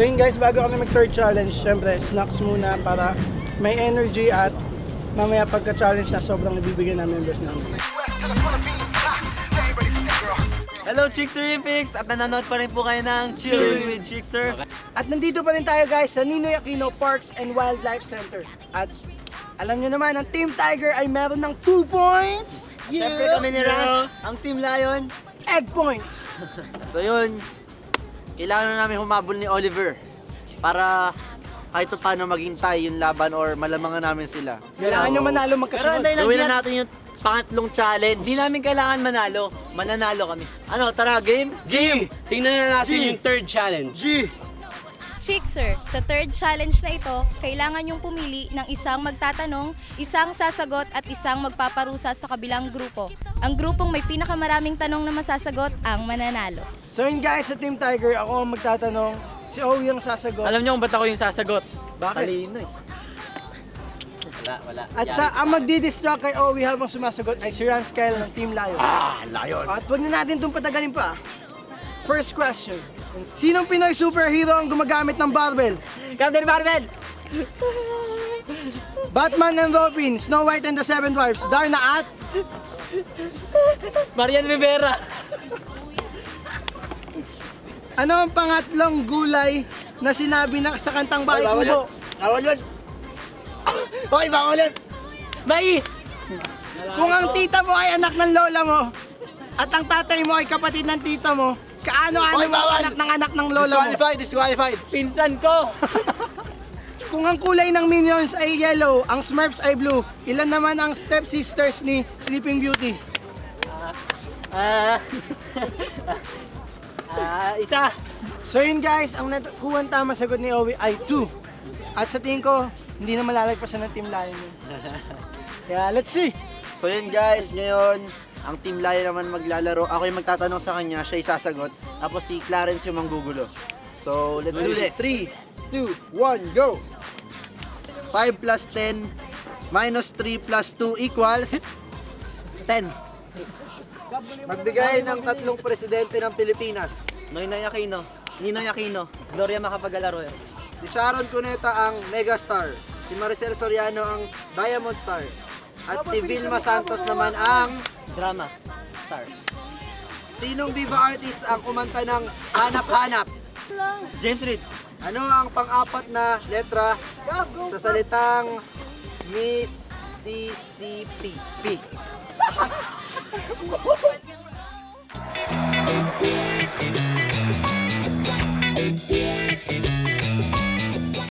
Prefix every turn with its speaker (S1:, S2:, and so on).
S1: So yun guys, bago kami mag-third challenge, syempre snacks muna para may energy at mamaya pagka-challenge na sobrang nabibigyan na members namin.
S2: Hello Chickster Olympics! At nanonood pa rin po kayo ng Chilling with Chickster.
S1: At nandito pa rin tayo guys sa Ninoy Aquino Parks and Wildlife Center. At alam nyo naman, ang Team Tiger ay meron ng 2 points!
S2: Siyempre kami ni Rans, ang Team Lion.
S1: Egg points!
S2: So yun, kailangan na namin humabol ni Oliver para kahit paano maging tie yung laban or malamangan namin sila.
S1: Kailangan nyo manalo
S2: Pero
S1: magkasunod.
S2: gawin na natin yung pangatlong challenge. Hindi namin kailangan manalo, mananalo kami. Ano, tara game?
S3: G! Tingnan na natin yung third challenge.
S2: G!
S4: Chickster, sa third challenge na ito, kailangan yung pumili ng isang magtatanong, isang sasagot at isang magpaparusa sa kabilang grupo. Ang grupong may pinakamaraming tanong na masasagot ang mananalo.
S1: So yun guys, sa Team Tiger, ako ang magtatanong, si Owie ang sasagot.
S3: Alam niyo kung ba't ako yung sasagot?
S1: Bakit?
S2: Talino eh. Wala.
S1: At sa ang magdi-distract kay Owie habang sumasagot ay si Rans Kyle ng Team Lion.
S2: Lion!
S1: At huwag na natin itong patagalin pa. First question. Sinong Pinoy superhero ang gumagamit ng barbell?
S3: Captain Marvel!
S1: Batman and Robin, Snow White and the Seven Dwarfs, Darna at...
S3: Marian Rivera!
S1: Ano ang pangatlong gulay na sinabi na sa kantang Bahay Kubo?
S2: Bawal yun! Hoy, bawal yun!
S3: Mais!
S1: Kung ang tita mo ay anak ng lola mo at ang tatay mo ay kapatid ng tita mo, kaano-ano mo ang anak ng lola mo?
S2: Disqualified!
S3: Pinsan ko!
S1: Kung ang kulay ng Minions ay yellow, ang Smurfs ay blue, ilan naman ang stepsisters ni Sleeping Beauty?
S3: Isa!
S1: So yun guys, ang nakuha tama sagot ni Owie ay 2. At sa tingin ko, hindi na malalagpasan ng Team Lion yun. Kaya let's see!
S2: So yun guys, ngayon, ang Team Lion naman maglalaro. Ako yung magtatanong sa kanya, siya yung sasagot. Tapos si Clarence yung manggugulo. So, let's do this. 3, 2, 1, go! 5 plus 10 minus 3 plus 2 equals 10. Magbigay ng tatlong presidente ng Pilipinas.
S5: Noynoy Aquino, Ninoy Aquino, Gloria Macapagal-Arroyo.
S2: Si Sharon Cuneta ang Megastar. Si Maricel Soriano ang Diamond Star. At si Vilma Santos naman ang
S5: Drama Star.
S2: sinong Viva Artist ang kumanta ng Hanap-Hanap?
S5: James Reid.
S2: Ano ang pang-apat na letra sa salitang Mississippi?